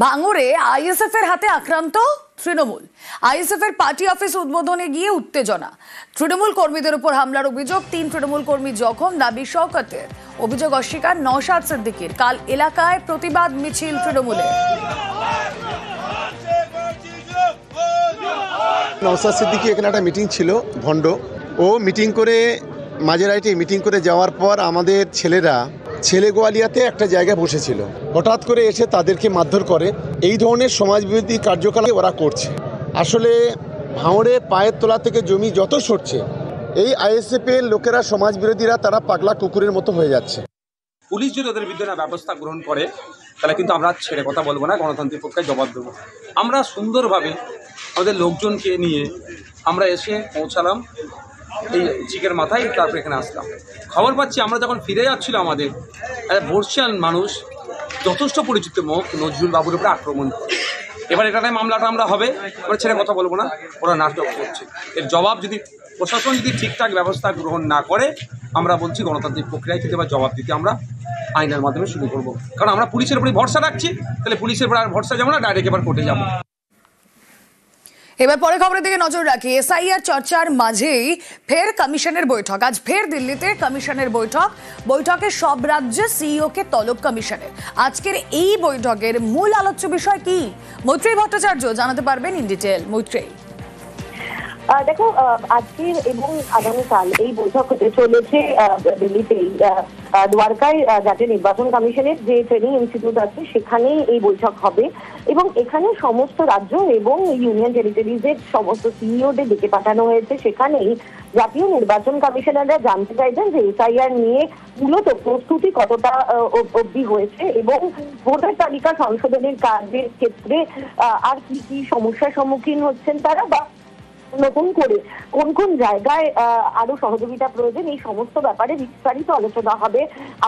ভাঙড়ে আইএসএফ এর হাতে আক্রান্ত তৃণমূল। আইএসএফ এর পার্টি অফিস উদ্বোধনে গিয়ে উত্তেজনা। তৃণমূল কর্মীদের উপর হামলার অভিযোগ, 3 তৃণমূল কর্মী জখম, দাবি শওকতের। অভিযোগ অস্বীকার নওশাদ সিদ্দিকীর। কাল এলাকায় প্রতিবাদ মিছিল তৃণমূলের। নওশাদ সিদ্দিকী এখানে একটা মিটিং ছিল ভণ্ড, ও মিটিং করে মাঝেরাইটে মিটিং করে যাওয়ার পর আমাদের ছেলেরা ছেলেগোয়ালিয়াতে একটা জায়গায় বসেছিল, হঠাৎ করে এসে তাদেরকে মারধর করে। এই ধরনের সমাজবিরোধী কার্যকলাপ ওরা করছে। আসলে ভাঙড়ে পায়ের তলা থেকে জমি যত সরছে, এই আইএসএফ এর লোকেরা, সমাজবিরোধীরা, তারা পাগলা কুকুরের মতো হয়ে যাচ্ছে। পুলিশ যদি ওদের বিরুদ্ধে ব্যবস্থা গ্রহণ করে তাহলে কিন্তু আমরা ছেড়ে কথা বলবো না, গণতান্ত্রিক পক্ষে জবাব দেবো। আমরা সুন্দরভাবে আমাদের লোকজনকে নিয়ে আমরা এসে পৌঁছালাম এই চিকের মাথায়, তারপরে এখানে আসলাম। খবর পাচ্ছি আমরা যখন ফিরে যাচ্ছিল আমাদের বর্ষিয়ান মানুষ যথেষ্ট পরিচিত মুখ নজরুল বাবুর উপরে আক্রমণ করে। এবার এখানে মামলাটা আমরা হবে, আমরা ছেড়ে কথা বলবো না, ওরা নাটক করছে। এর জবাব যদি প্রশাসন যদি ঠিকঠাক ব্যবস্থা গ্রহণ না করে, আমরা বলছি গণতান্ত্রিক প্রক্রিয়ায় কিন্তু এবার জবাব দিতে আমরা আইনের মাধ্যমে শুরু করবো। কারণ আমরা পুলিশের উপরে ভরসা রাখছি, তাহলে পুলিশের উপর আর ভরসা যাবো না, ডাইরেক্ট এবার কোর্টে যাবো। এবার পরে খবরের দিকে নজর রাখি। এসআইআর চর্চার মাঝেই ফের কমিশনের বৈঠক। আজ ফের দিল্লিতে কমিশনের বৈঠকে সব রাজ্যের সিইও কে তলব কমিশনের। আজকের এই বৈঠকের মূল আলোচ্য বিষয় কি, মৈত্রেয়ী ভট্টাচার্য জানাতে পারবেন ইন ডিটেল। মৈত্রেয়ী, দেখো, আজকের এবং আগামীকাল এই বৈঠক হতে চলেছে দিল্লিতেই, দ্বারকায় জাতীয় নির্বাচন কমিশনের যে ট্রেনিং ইনস্টিটিউট আছে সেখানেই এই বৈঠক হবে এবং এখানে সমস্ত রাজ্য এবং ইউনিয়ন টেরিটরিজের সমস্ত সিইওদের ডেকে পাঠানো হয়েছে। সেখানেই জাতীয় নির্বাচন কমিশনাররা জানতে চাইছেন যে এসআইআর নিয়ে মূলত প্রস্তুতি কতটা অবধি হয়েছে এবং ভোটার তালিকা সংশোধনের কাজের ক্ষেত্রে আর কি কি সমস্যার সম্মুখীন হচ্ছেন তারা, বা নতুন করে কোন কোন জায়গায় আরো সহযোগিতা প্রয়োজন, এই সমস্ত ব্যাপারে বিস্তারিত আলোচনা হবে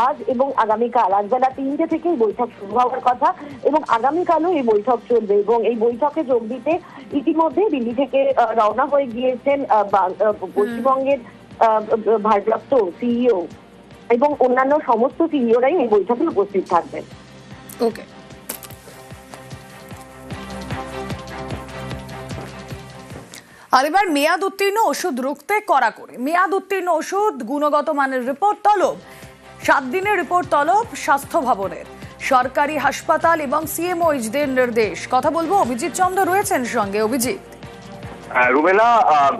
আজ এবং আগামীকাল। আজ বেলা 3টে থেকে এই বৈঠক শুরু হওয়ার কথা এবং আগামীকালও এই বৈঠক চলবে এবং এই বৈঠকে যোগ দিতে ইতিমধ্যে দিল্লি থেকে রওনা হয়ে গিয়েছেন পশ্চিমবঙ্গের ভারপ্রাপ্ত সিইও এবং অন্যান্য সমস্ত সিইওরাই এই বৈঠকে উপস্থিত থাকবেন। ওকে। আর এবার মেয়াদ উত্তীর্ণ ওষুধ রুখতে কড়াকড়ি। মেয়াদ উত্তীর্ণ ওষুধ গুণগত মানের রিপোর্ট তলব, 7 দিনের রিপোর্ট তলব স্বাস্থ্য ভবনের। সরকারি হাসপাতাল এবং সিএমওইচদের নির্দেশ। কথা বলবো, অভিজিৎ চন্দ্র রয়েছেন সঙ্গে। অভিজিৎ। রুমেলা,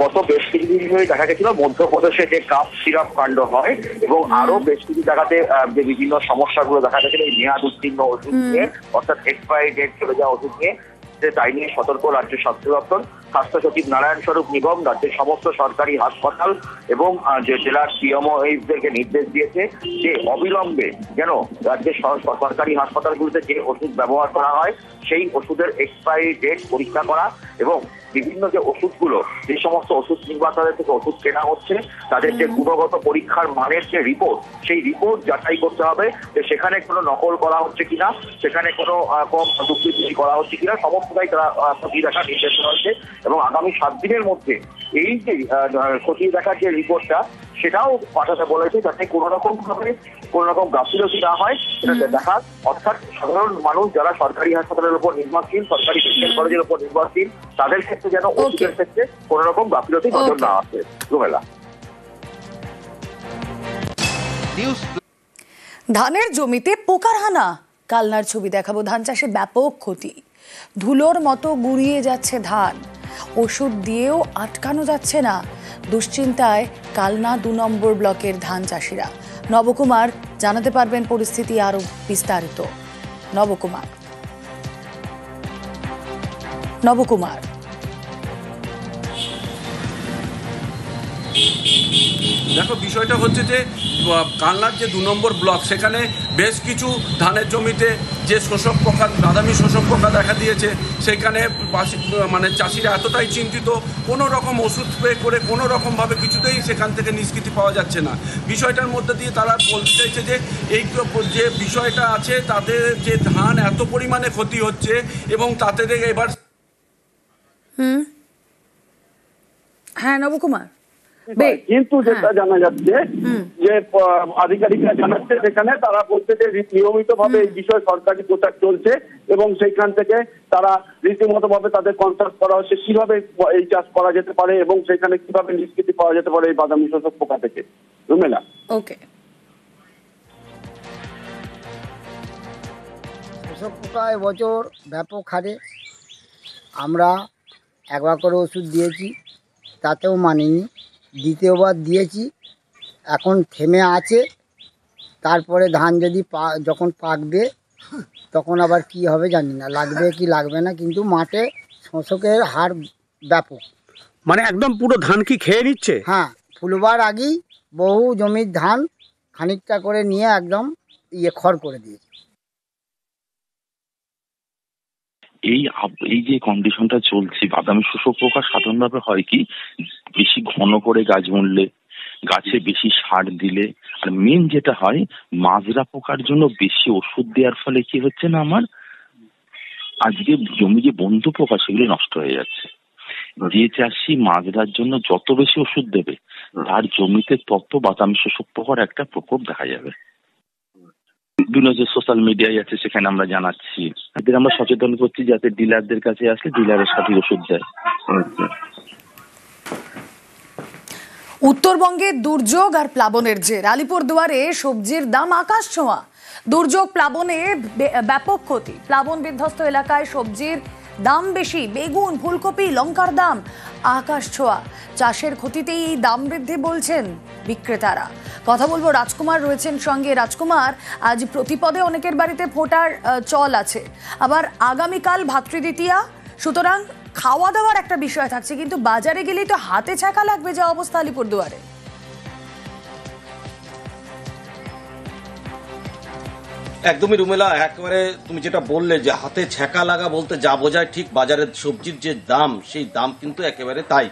গত বেশ কিছুদিন ধরে দেখা গেছিল মধ্যপ্রদেশে যে কাপ সিরাপ কাণ্ড হয় এবং আরো বেশ কিছু জায়গাতে যে বিভিন্ন সমস্যাগুলো দেখা গেছিল এই মেয়াদ উত্তীর্ণ ওষুধ নিয়ে, অর্থাৎ এক্সপায়ারি ডেট চলে যাওয়া ওষুধ নিয়ে, তাই নিয়ে সতর্ক রাজ্য স্বাস্থ্য দপ্তর। স্বাস্থ্য সচিব নারায়ণ স্বরূপ নিগম রাজ্যের সমস্ত সরকারি হাসপাতাল এবং যে জেলার সিএমওদেরকে নির্দেশ দিয়েছে যে অবিলম্বে যেন রাজ্যের সরকারি হাসপাতালগুলোতে যে ওষুধ ব্যবহার করা হয় সেই ওষুধের এক্সপায়ারি ডেট পরীক্ষা করা এবং বিভিন্ন যে ওষুধগুলো, যে সমস্ত ওষুধ নির্মাতাদের থেকে ওষুধ কেনা হচ্ছে তাদের যে গুণগত পরীক্ষার মানের যে রিপোর্ট, সেই রিপোর্ট যাচাই করতে হবে যে সেখানে কোনো নকল করা হচ্ছে কিনা, সেখানে কোনো কম দুর্নীতি করা হচ্ছে কিনা, সমস্তটাই তারা খতিয়ে দেখার নির্দেশ দেওয়া হয়েছে এবং আগামী 7 দিনের মধ্যে এই যে খতিয়ে দেখার যে রিপোর্টটা সেটাও পাঠাতে বলেছে, যাতে কোনো রকম গাফিলতি না হয় সেটা দেখার। অর্থাৎ সাধারণ মানুষ যারা সরকারি হাসপাতালের উপর নির্ভরশীল, সরকারি মেডিকেল কলেজের উপর নির্ভরশীল, তাদের ক্ষেত্রে যেন ওষুধের ক্ষেত্রে কোনো রকম গাফিলতি নজর না আসে। রুমেলা, ধানের জমিতে পোকার হানা, কালনার ছবি দেখাবো। ধান চাষে ব্যাপক ক্ষতি, ধুলোর মতো গুড়িয়ে যাচ্ছে ধান, ওষুধ দিয়েও আটকানো যাচ্ছে না। দুশ্চিন্তায় কালনা 2 নম্বর ব্লকের ধান চাষিরা। নবকুমার জানাতে পারবেন পরিস্থিতি আরো বিস্তারিত। নবকুমার। দেখো, বিষয়টা হচ্ছে যে কালনার যে 2 নম্বর ব্লক, সেখানে বেশ কিছু ধানের জমিতে যে শোষক পোকা, বাদামি শোষক পোকা দেখা দিয়েছে। সেখানে মানে চাষিরা এতটাই চিন্তিত, কোনো রকম ওষুধ স্প্রে করে কোনো রকমভাবে কিছুতেই সেখান থেকে নিষ্কৃতি পাওয়া যাচ্ছে না। বিষয়টার মধ্যে দিয়ে তারা বলতে চাইছে যে এই যে বিষয়টা আছে, তাদের যে ধান এত পরিমাণে ক্ষতি হচ্ছে এবং তাতে এবার। হ্যাঁ নবকুমার। কিন্তু যেটা জানা যাচ্ছে যে আধিকারিকরা জানাচ্ছে সেখানে তারা বলছে যে নিয়মিত ভাবে এই বিষয়ে সরকারি প্রচার চলছে এবং সেইখান থেকে তারা রীতিমতো ভাবে তাদের কনসাল্ট করা হচ্ছে কিভাবে এই চাষ করা যেতে পারে এবং সেখানে কিভাবে নিষ্কৃতি পাওয়া যেতে পারে এই বাদামি শোষক পোকা থেকে। রুমেলা, ওকে। শোষক পোকা এবছর ব্যাপক হারে, আমরা একবার করে ওষুধ দিয়েছি, তাতেও মানেনি, দ্বিতীয়বার দিয়েছি, এখন থেমে আছে। তারপরে ধান যদি যখন পাকবে তখন আবার কি হবে জানি না, লাগবে কি লাগবে না, কিন্তু মাঠে শোষকের হার ব্যাপক। মানে একদম পুরো ধান কি খেয়ে নিচ্ছে? হ্যাঁ, ফুলবার আগেই বহু জমির ধান খানিকটা করে নিয়ে একদম খড় করে দিয়েছে। এই যে কন্ডিশনটা চলছে, বাদামি শোষক পোকা সাধারণভাবে হয় কি, বেশি ঘন করে গাছ মুড়লে, গাছে বেশি সার দিলে, আর মেন যেটা হয় মাজরা পোকার জন্য বেশি ওষুধ দেওয়ার ফলে কি হচ্ছে না, আমার আজকে জমি যে বন্ধু পোকা সেগুলো নষ্ট হয়ে যাচ্ছে। যে চাষি মাজরার জন্য যত বেশি ওষুধ দেবে তার জমিতে তত বাদামি শোষক পোকার একটা প্রকোপ দেখা যাবে। বিভিন্ন যে সোশ্যাল মিডিয়ায় আছে সেখানে আমরা জানাচ্ছি, তাদের আমরা সচেতন করছি যাতে ডিলারদের কাছে আসলে ডিলারের সাথে ওষুধ দেয়। উত্তরবঙ্গে দুর্যোগ আর প্লাবনের জের, আলিপুরদুয়ারে সবজির দাম আকাশ ছোঁয়া। দুর্যোগ প্লাবনে ব্যাপক ক্ষতি, প্লাবন বিধ্বস্ত এলাকায় সবজির দাম বেশি, বেগুন, ফুলকপি, লঙ্কার দাম আকাশ ছোঁয়া। চাষের ক্ষতিতেই এই দাম বৃদ্ধি বলছেন বিক্রেতারা। কথা বলবো, রাজকুমার রয়েছেন সঙ্গে। রাজকুমার, আজ প্রতিপদে অনেকের বাড়িতে ফোঁটার চল আছে, আবার আগামীকাল ভাতৃদ্বিতীয়া, সুতরাং খাওয়া দাওয়ার একটা বিষয় থাকছে, কিন্তু বাজারে গেলেই তো হাতে ছাকা লাগবে, যা অবস্থা আলিপুরদুয়ারে। একদমই রুমেলা, একেবারে তুমি যেটা বললে যে হাতে ছ্যাঁকা লাগা বলতে যা বোঝায়, ঠিক বাজারের সবজির যে দাম সেই দাম কিন্তু একেবারে তাই।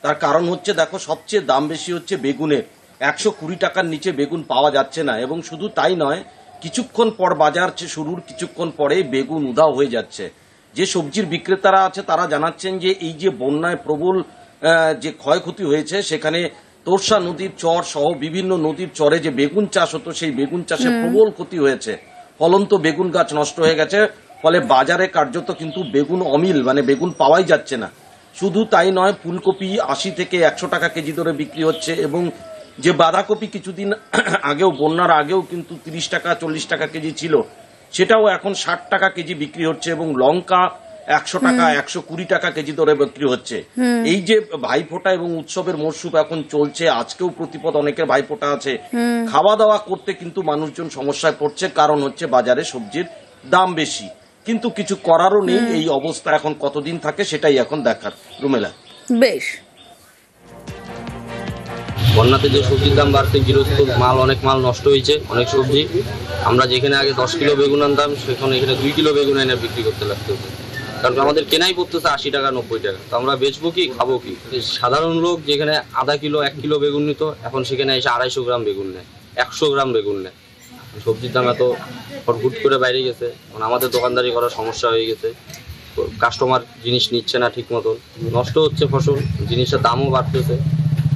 তার কারণ হচ্ছে, দেখো, সবচেয়ে দাম বেশি হচ্ছে বেগুনের। 120 টাকার নিচে বেগুন পাওয়া যাচ্ছে না, এবং শুধু তাই নয়, কিছুক্ষণ পর বাজার শুরুর কিছুক্ষণ পরেই বেগুন উধাও হয়ে যাচ্ছে। যে সবজির বিক্রেতারা আছে তারা জানাচ্ছেন যে এই যে বন্যায় প্রবল যে ক্ষয়ক্ষতি হয়েছে, সেখানে তোরসা নদীর চর সহ বিভিন্ন নদীর চরে যে বেগুন চাষ হতো সেই বেগুন চাষে প্রবল ক্ষতি হয়েছে। ফলন্ত বেগুন গাছ নষ্ট হয়ে গেছে, ফলে বাজারে কার্যত কিন্তু বেগুন অমিল, মানে বেগুন পাওয়াই যাচ্ছে না। শুধু তাই নয়, ফুলকপি 80 থেকে 100 টাকা কেজি ধরে বিক্রি হচ্ছে, এবং যে বাঁধাকপি কিছুদিন আগেও, বন্যার আগেও কিন্তু 30 টাকা 40 টাকা কেজি ছিল, সেটাও এখন 60 টাকা কেজি বিক্রি হচ্ছে, এবং লঙ্কা 100 টাকা 120 টাকা কেজি ধরে বিক্রি হচ্ছে। এই যে ভাইফোঁটা এবং উৎসবের মরশুম এখন চলছে, আজকেও প্রতিপদ অনেকের ভাইফোঁটা আছে, খাওয়া দাওয়া করতে কিন্তু মানুষজন সমস্যায় পড়ছে, কারণ হচ্ছে বাজারে সবজির দাম বেশি। কিন্তু কিছু করারও নেই, এই অবস্থা এখন কতদিন থাকে সেটাই এখন দেখার। রুমেলা, বেশ। বন্যাতে যে সবজির দাম বাড়ছে, গৃহস্থ মাল, অনেক মাল নষ্ট হয়েছে, অনেক সবজি। আমরা যেখানে আগে 10 কিলো বেগুন আনতাম, সেখানে এখানে 2 কিলো বেগুন এনে বিক্রি করতে লাগতেছে, কারণ আমাদের কেনাই পড়তেছে 80 টাকা 90 টাকা। তো আমরা বেচবো কি, খাবো কি? সাধারণ লোক যেখানে আধা কিলো 1 কিলো বেগুন নিত, এখন সেখানে এসে 250 গ্রাম বেগুন নেয়, 100 গ্রাম বেগুন নেয়। সবজির দাম এত হুট করে বাইরে গেছে, মানে আমাদের দোকানদারি করার সমস্যা হয়ে গেছে। কাস্টমার জিনিস নিচ্ছে না ঠিক মতন, নষ্ট হচ্ছে ফসল, জিনিসের দামও বাড়তেছে।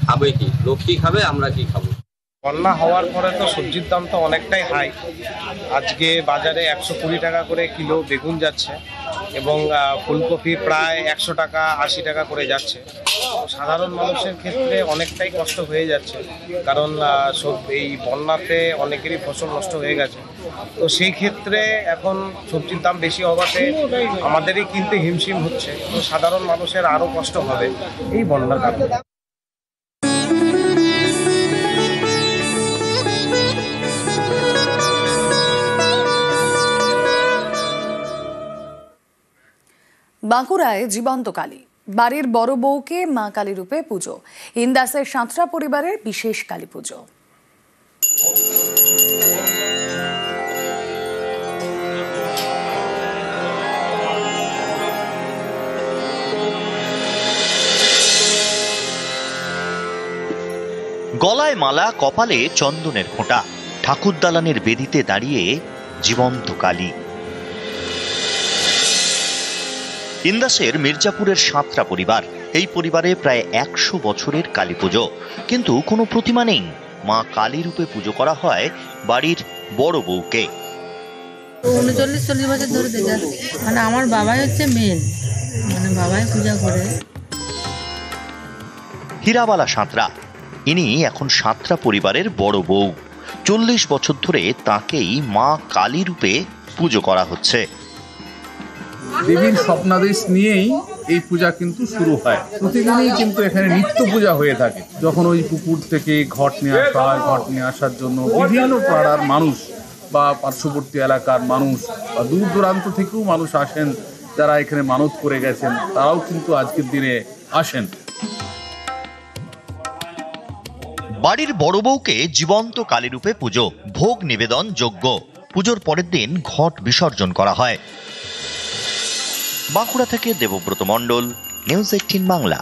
খাবে কি লোক, কি খাবে, আমরা কি খাবো? বন্যা হওয়ার পরে তো সবজির দাম তো অনেকটাই হাই। আজকে বাজারে 120 টাকা করে কিলো বেগুন যাচ্ছে, এবং ফুলকপি প্রায় 100 টাকা 80 টাকা করে যাচ্ছে। সাধারণ মানুষের ক্ষেত্রে অনেকটাই কষ্ট হয়ে যাচ্ছে, কারণ এই বন্যাতে অনেকেরই ফসল নষ্ট হয়ে গেছে। তো সেই ক্ষেত্রে এখন সবজির দাম বেশি হওয়াতে আমাদেরই কিনতে হিমশিম হচ্ছে, তো সাধারণ মানুষের আরও কষ্ট হবে এই বন্যার কারণে। বাঁকুড়ায় জীবন্ত কালী, বাড়ির বড় বউকে মা কালী রূপে পুজো। ইন্দাসের সাঁতরা পরিবারের বিশেষ কালী পুজো। গলায় মালা, কপালে চন্দনের খোঁটা, ঠাকুর দালানের বেদিতে দাঁড়িয়ে জীবন্ত কালী। ইন্দাসের মির্জাপুরের সাঁতরা পরিবার এই পরিবারে প্রায় 100 বছরের কালী পুজো, কিন্তু কোনো প্রতিমা নেই। মা কালী রূপে পুজো করা হয় বাড়ির বড় বউকে। 39-40 বছর ধরে দেখে আসছি। মানে আমার বাবাই হচ্ছে মেন, মানে বাবাই পূজা করে। হীরাবালা সাঁতরা, ইনি এখন সাঁতরা পরিবারের বড় বউ। 40 বছর ধরে তাকেই মা কালী রূপে পুজো করা হচ্ছে। দেবীর স্বপ্নাদেশ নিয়েই এই পূজা কিন্তু শুরু হয়। প্রতিদিনই কিন্তু এখানে নিত্য পূজা হয়ে থাকে। যখন ওই পুকুর থেকে ঘট নিয়ে আসা হয়, ঘট নিয়ে আসার জন্য বিভিন্ন পাড়ার মানুষ বা পার্শ্ববর্তী এলাকার মানুষ বা দূর দূরান্ত থেকেও মানুষ আসেন, যারা এখানে মানত করে গেছেন, তারাও কিন্তু আজকের দিনে আসেন। বাড়ির বড় বউকে জীবন্ত কালী রূপে পুজো, ভোগ নিবেদন যজ্ঞ। পুজোর পরের দিন ঘট বিসর্জন করা হয়। বাঁকুড়া থেকে দেবব্রত মণ্ডল, নিউজ 18 বাংলা।